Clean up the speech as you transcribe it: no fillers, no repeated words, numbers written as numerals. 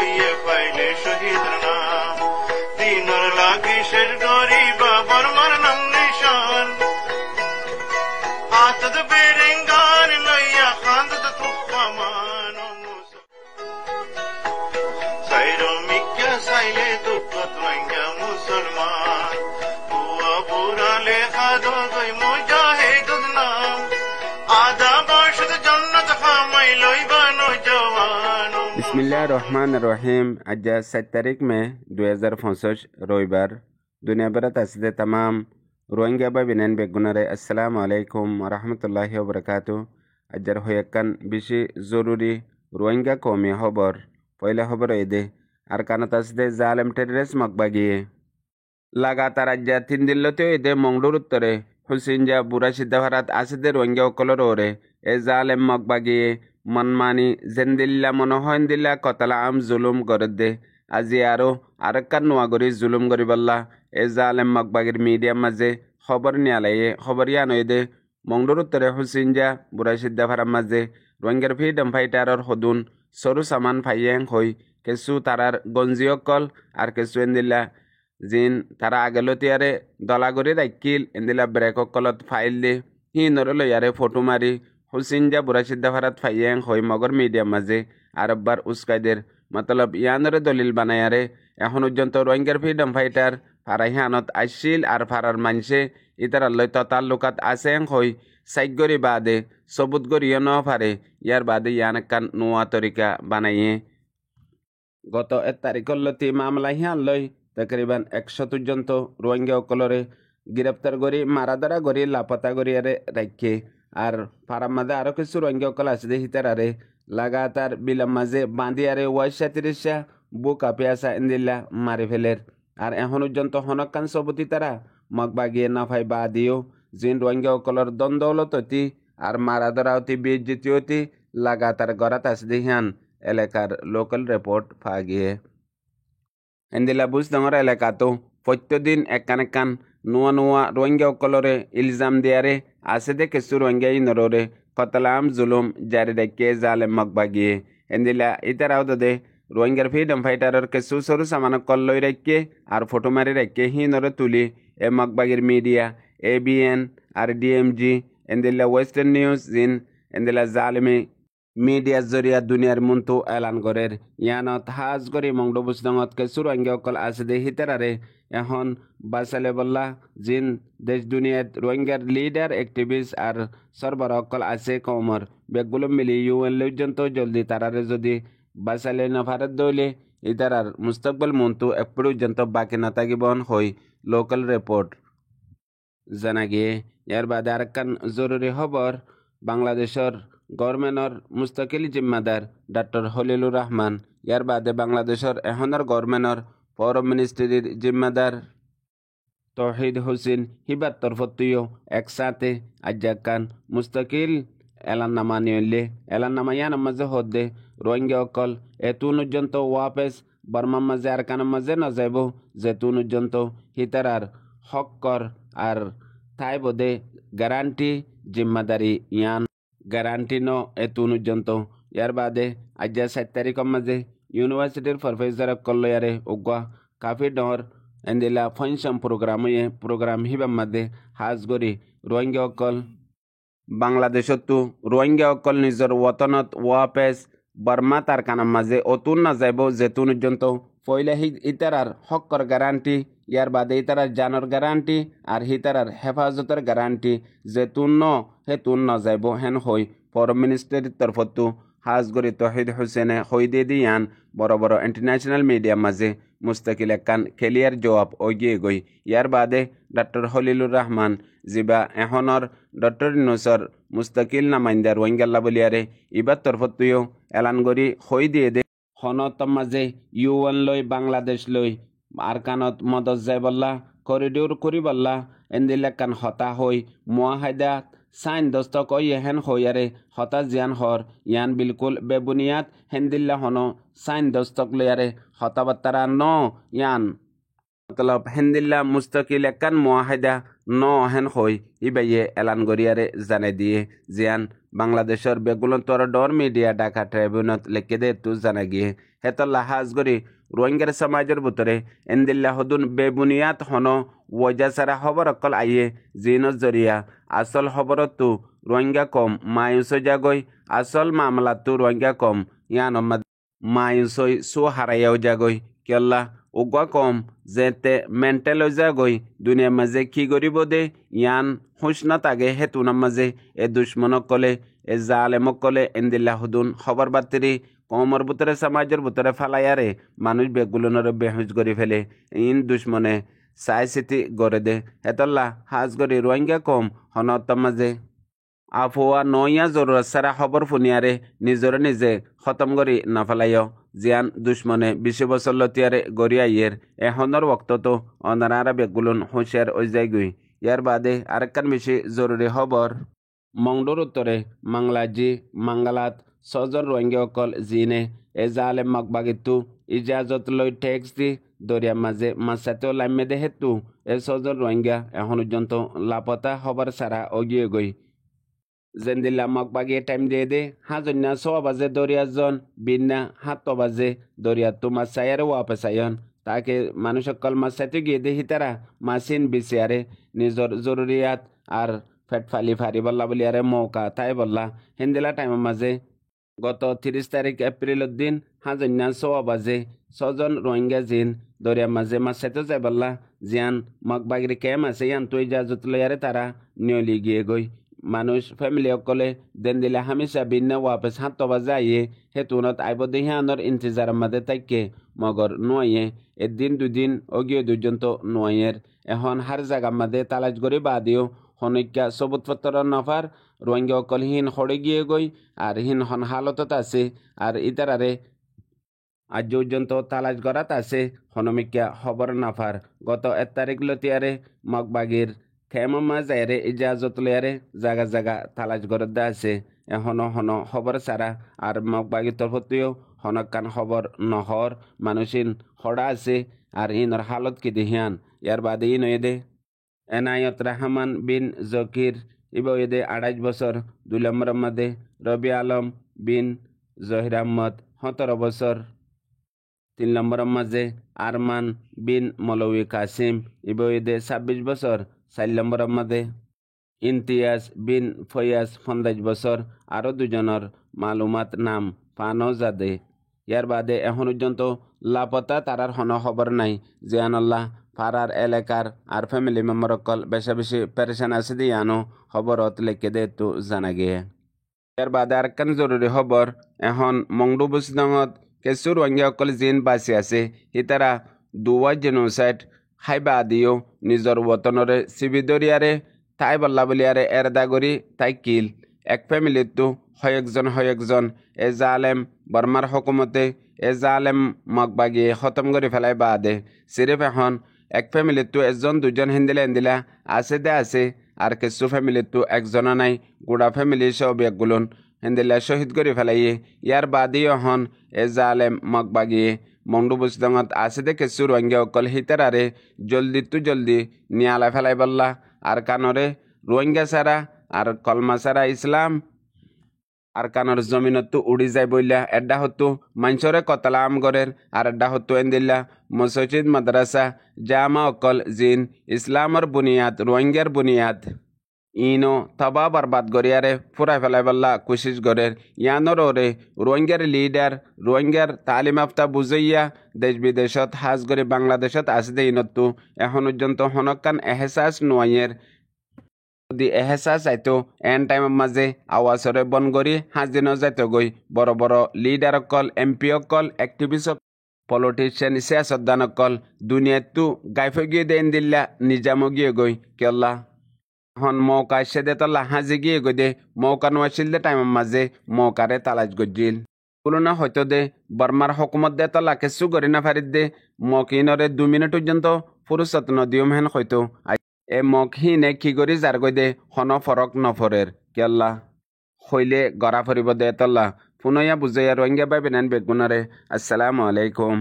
লইয়ে পাইলে শহীদের নাম দিনর লাগি শেষ গরিবা বর্মার নাম নিশান আতদ বেরেঙ্গান লইয়া খান্দত তুফামান সাইরো মিক্কা সাইলে দুঃখত রঙ্গা মুসলমান বুয়া বুড়া লেখা দই মুজাহিদুল নাম আদা বর্ষদ জান্নাত খামাই লইবা নওজওয়ান বিসমিল্লাহির রহমানির রহিম। আজ 7 তারিখ মে 2025 রবিবার। দুনিয়া ভরত আসলে तमाम রোহিঙ্গা বা বিনান বেগুনারে আসসালামু আলাইকুম ওয়া রাহমাতুল্লাহি ওয়া বারাকাতুহু। আজর হয়াকান বেশি জরুরি রোহিঙ্গা কওমি খবর। পয়লা খবর এদে আর কানাত আসলে জালেম টেররিস্ট মকবাগিয়ে লাগাতার আজ 3 দিনলতে এদে মংডুর উত্তরে হুসিনজা বুড়া সিদ্ধাভারাত আসিদে রোহিঙ্গা অকলর ওরে এ জালেম মকবাগিয়ে মনমানি জেন্দিল্লা মনোহন্দিল্লা কতলা আম জুলুম গরদে আজি আরেককান নোয়াগরি জুলুম গরিবাল্লা এ জালেম মকবাগির মিডিয়ার মাঝে খবর নিয়ালাইয়ে খবর ইয়ানইদে মংডুর উত্তরে হুসিনজা বুড়া সিদ্ধাভারার মাঝে রোহিঙ্গার ফ্রিডম ফাইটারর হদুন সরু সামান ফাইয়েং হই কেসু তারার গঞ্জিয়কল আর কেসু এন্দিল্লা জিন তারা আগেলতিয়ারে দলাগরি রাখিল এন্দিলা ব্রেক কলত ফাইল দে হি নরল ইয়ারে ফটো মারি হুসিনজা বুড়া সিদ্ধাভারাত ফাইয়েং হই মগর মিডিয়ার মাঝে আরববার উস্কাইদের মতলব ইয়ানরে দলিল বানায়ারে এখন পর্যন্ত রোহিঙ্গার ফ্রিডম ফাইটার ফারাইহানত আইসিল আর ফারার মানসে ইতারাল্লই ততাল্লুকাত আসেং হই সাইগরি বাদে সবুত গরিও ন ফারে ইয়ার বাদে ইয়ানকান নোয়া তরিকা বানাইয়ে গত 1 তারিখল্লতি মামলা হিয়ানলই তকরিবান 100 পর্যন্ত রোহিঙ্গা অকলরে গ্রেপ্তার করি মারাদারা করি লাপতা করিয়ারে রাখে আর ফারার মাঝে আরও কিছু রোহিঙ্গা অকল আছে হিতারারে লাগাতার বিলম মাঝে বাঁধিয়ারে 37 বুক আপিয়াসা ইন্দিল্লা মারি ফেলের আর এখন পর্যন্ত হনকান সবতি তারা মগবাগিয়ে নাফাই বা দিও জিন রোহিঙ্গা অকলর দ্বন্দ্বলততি আর মারাদারাওতি বেজ্জিতিওতি লাগাতার গড়াত আছে হিয়ান এলাকার লোকাল রিপোর্ট ফাগিয়ে এন্দিলা বুঝডঙর এলাকাতো প্রত্যেকদিন একান নোয়া রোহিঙ্গা অকলরে ইলজাম দিয়ারে আছে দে কিছু রোহিঙ্গা নররে কতলাম জুলুম জারি রাখিয়ে জালেম মগবাগিয়ে এন্দিলা ইতারাও দে রোহিঙ্গার ফ্রিডম ফাইটারের কিছু সরু সামান কল্লই রাখিয়ে আর ফটো মারি রাখিয়ে হি নরে তুলি এ মগবাগির মিডিয়া ABN আর DMG এন্দিলা ওয়েস্টার্ন নিউজ জিন এন্দিলা জালেমি মিডিয়ার জরিয়া দুনিয়ার মুন্তু এলান করের ইয়ানত হাজ করি মংডু বুসডঙত কিছু রোহিঙ্গা অকল আছে দে হিতারারে এখন বাসালে বল্লা জিন দেশ দুনিয়াত রোহিঙ্গার লিডার অ্যাক্টিভিস্ট আর সরবরাহ অকল আছে কমর বেগগুলো মিলি UN পর্যন্ত জলদি তারারে যদি বাসালে নফারত দইলে ইতারার মুস্তকবল মন্তু এক পর্যন্ত বাকি না থাকিবন হই লোকাল রিপোর্ট জানা গিয়ে ইয়ার বাদে আরেকখান জরুরি খবর বাংলাদেশের গভর্নমেন্টর মুস্তাকিল জিম্মাদার ডক্টর হলিলুর রহমান ইয়ার বাদে বাংলাদেশের এখনের গভর্নমেন্টর পৌর মিনিস্ট্রির জিম্মাদার তৌহিদ হোসেন হিবার তরফত্তিও একসাথে আজ্জাকান মুস্তাকিল এলাননামা নিয়লে এলাননামা ইয়ান মাঝে হদ্দে রোহিঙ্গা অকল এতুন পর্যন্ত ওয়াপেস বর্মার মাঝে আর কানের মাঝে না যাইব যেতুন পর্যন্ত হিতারার হক্কর আর তাই বোধে গ্যারান্টি জিম্মাদারি ইয়ান গ্যারান্টি ন এতুন পর্যন্ত ইয়ার বাদে আজ 7 তারিখের মাঝে ইউনিভার্সিটির প্রফেসর কল্লয়ারে উগা কাফি ডর এন্দিলা ফনসাম প্রোগ্রাম হিবার মাঝে হাজ গরি রোহিঙ্গা অকল বাংলাদেশতো রোহিঙ্গা অকল নিজের ওতনত ওয়াপেস বর্মা তার কানার মাঝে অতুন না যাইব যেতুন পর্যন্ত পয়লা ইতারার হক্কর গ্যারান্টি ইয়ার বাদে ইতারার জানর গ্যারান্টি আর হিতারার হেফাজতের গ্যারান্টি যেতুন ন হেতুন না যাইব হেন হই পৌর মিনিস্ট্রির তরফতো হাজগরি তহিদ হোসেনে হই দিয়ে দিয়ান বড় বড় ইন্টারন্যাশনাল মিডিয়ার মাঝে মুস্তাকিল একান খেলিয়ার জবাব ওগিয়ে গই ইয়ার বাদে ডক্টর হলিলুর রহমান জিবা এহনর ডক্টর ইউনূসর মুস্তাকিল নামাইন্দা রোহিঙ্গাল্লা বলিয়ারে ইবার তরফত্তুও এলান গরি হই দিয়ে দে হনত মাঝে UN লই বাংলাদেশ লই আর কানত মদত যাই বল্লা করিডোর করি বল্লা এন্দিলেকান হতা হই মুয়াহাদা সাইন দস্তক হেন হইয়ারে হতা জিয়ান হর ইয়ান বিলকুল বেবুনিয়াদ হেন্দিল্লা হনো সাইন দস্তক লয়ারে হতাবাত্তারা ন ইয়ান মতলব হেন্দিল্লা মুস্তাকিল একান মুয়াহাদা ন হেন হই ইবাইয়ে এলান গরিয়ারে জানে দিয়ে জিয়ান বাংলাদেশের বেগুলন তোর ডর মিডিয়া ঢাকা ট্রাইব্যুনাল লেখে দে তু জানা গিয়ে হেতল্লা হাজ গরি রোহিঙ্গার সমাজের ভিতরে এন্দিল্লা হদুন বেবুনিয়াত হন ওজা সারা খবর অকল আইয়ে জিনর জরিয়া আসল খবরত তু রোহিঙ্গা কম মায়ুস জাগই আসল মামলা তু রোহিঙ্গা কম ইয়ান মায়ুসই সু হারাইয়াও জাগই কেল্লা উগা কম যেতে মেন্টেল জাগই দুনিয়ার মাঝে কি করিব দে ইয়ান হুশ না তাগে হেতুনার মাঝে এ দুশ্মনক কলে এ জালেমক কলে এন্দিল্লা হদুন খবর বাতিরি কমর ভিতরে সমাজের ভিতরে ফালাইয়ারে মানুষ বেগুলনের বেহুজ করে ফেলে ইন দুশ্মনে চাই চিতি গড়ে দে হেতল্লা হাজ গরি রোহিঙ্গা কম হনত মাঝে আফোয়া নইয়া জরুরত সারা খবর ফুনিয়ারে নিজরে নিজে খতম করি নাফালাইয় জিয়ান দুশ্মনে 20 বছর লতিয়ারে গড়িয়াইয়ের এখনের বক্ততো অনারা বেগুলন হুঁশিয়ার ওইজাইগুই ইয়ার বাদে আরেকখান বেশি জরুরি খবর মংডুর উত্তরে মাংলাজি মাঙ্গালাত সজন রোহিঙ্গা অকল জিনে এ জালে মকবাগিতু ইজাজত লই ট্যাক্স দি দরিয়া মাঝে মাসাতেও লাইমে দে হেতু এ সজন রোহিঙ্গা এখন পর্যন্ত লাপতা হবার সারা অগিয়ে গই জেন্দিল্লা মকবাগিয়ে টাইম দিয়ে দে হাজন্যা 6 বাজে দরিয়াজন বিন্না 7 বাজে দরিয়া তু মাসায়ারে ওয়াপেসায়ন তাকে মানুষ অকল মাসাতে গিয়ে দে হিতারা মাসিন বিসিয়ারে নিজর জরুরিয়াত আর ফেট ফালি ফারি বল্লা বলি আরে মৌকা তাই বললা হিন্দিলা টাইমের মাঝে গত 30 তারিখ এপ্রিলের দিন হাজন্যা 6 বাজে 6 জন রোহিঙ্গা জিন দরিয়া মাঝে মাসাতে যাই বললা জিয়ান মকবাগির ক্যাম আছে ইয়ান তুই ইজাজত লয়ারে তারা নিয়লি গিয়ে গই মানুষ ফ্যামিলি অকলে দেন দিলে হামেশা ভিন্ন ওয়াপস 7 বাজে আইয়ে হেতুনত আইব দেহিয়ানোর ইন্তজার মাঝে তাইকে মগর নোয়ে একদিন দুদিন অগিয়ে দুর্যন্ত নোয়ের এখন হার জায়গা মাঝে তালাশ করে বাদিও হনৈক্যা সবুতপত্র নফার রোহিঙ্গা অকল হিন হড়ে গিয়ে গই আর হিন হন হালতত আছে আর ইতারারে আজ পর্যন্ত তালাশ করাত আছে হনমিক্যা খবর নাফার গত 1 তারিখ লতিয়ারে মগবাগির খেমা যায়রে ইজাজত লয়ারে জাগা জাগা তালাশ গরদ আছে এখনো হন খবর সারা আর মগবাগির তরফতেও হনকান খবর নহর মানুষিন হড়া আছে আর ইনর হালত কি দিহিয়ান ইয়ার বাদে ইন দে এনায়ত রহমান বিন জকির ইবয়েদে 28 বছর 2 নম্বর মধ্যে রবি আলম বিন জহির আহমদ 17 বছর 3 নম্বর মাঝে আরমান বিন মৌলভী কাসিম ইবয়েদে 26 বছর 4 নম্বর মাঝে ইমতিয়াজ বিন ফয়াজ 50 বছর আরও 2 জনের মালুমাত নাম পানো জাদে ইয়ার বাদে এখন পর্যন্ত লাপতা তারার হন খবর নাই জিয়ানুল্লাহ পাড়ার এলাকার আর ফ্যামিলি মেম্বার অকল বেশি বেশি পেরেশান আছে দিয়ে আনো খবরত লেখে দে তো জানা গিয়ে ইয়ার বাদে আরেকখান জরুরি খবর এখন মংডু বুসদঙত কেসু রোহিঙ্গা অকল জিন বাঁচি আছে ইতারা দুয়া জেনোসাইড খাইবা আদিও নিজর ওতনরে সিবিদরিয়ারে তাই বল্লা বলিয়ারে এরদা করি তাই কিল এক ফ্যামিলির তো হয়েকজন এ জালেম বর্মার হকুমতে এ জালেম মগবাগিয়ে খতম করে ফেলাই বাদে সিরিফ এখন এক ফ্যামিলির তো 1 জন 2 জন হিন্দিলা আছে দে আছে আর কিছু ফ্যামিলির তো 1 জন নাই গোড়া ফ্যামিলি সব একগুলোন হিন্দিলা শহীদ করে ফেলাইয়ে ইয়ার বাদিও হন এ জালেম মগবাগিয়ে মংডু বুসদঙত আছে দে কিছু রোহিঙ্গা অকল হিতারারে জলদি নিয়ালা ফেলাই বললা আর কানরে রোহিঙ্গা সারা আর কলমা সারা ইসলাম আর কানর জমিনত উড়ি যায় বইলা এড্ডা হতো মানুষরে কতলা আম গরের আর এড্ডা হতো এন্দিল্লা মসজিদ মাদ্রাসা জামা অকল জিন ইসলামর বুনিয়াদ রোহিঙ্গার বুনিয়াদ ইনো তবা বরবাদ গরিয়ারে ফুরাই ফেলাই বল্লা কোশিশ গরের ইয়ানোর ওরে রোহিঙ্গার লিডার রোহিঙ্গার তালিম আফতা বুঝাইয়া দেশ বিদেশত হাজ করে বাংলাদেশত আসদে ইনতো এখন পর্যন্ত হনকান এহসাস নোয়াইয়ের যদি এহসাস আইতো এন টাইমের মাঝে আওয়াজরে বন করি হাজিনো যাইতো গই বড় বড় লিডার অকল এমপি অকল অ্যাক্টিভিস্ট পলিটিশিয়ান সিয়াসতদান অকল দুনিয়াতো গাইফে গিয়ে দেন দিল্লা নিজামো গিয়ে গই কেল্লা হন মৌকা সেদে তল্লা হাজি গিয়ে গই দে মৌকা নোয়াছিল দে টাইমের মাঝে মৌকারে তালাশ গজিল পুরোনা হয়তো দে বর্মার হকুমত দে তল্লা কেসু গরি না ফারিদ দে মকিনরে 2 মিনিট পর্যন্ত ফুরসত নদিয়ম হেন হয়তো এ মকহিনে কি করি যার গই দে হন ফরক নফরের কেল্লা হইলে গড়া ফরিব দে তল্লা পুনয়া বুঝাইয়া রোহিঙ্গা বাই বেনান বেগুনারে আসসালামু আলাইকুম।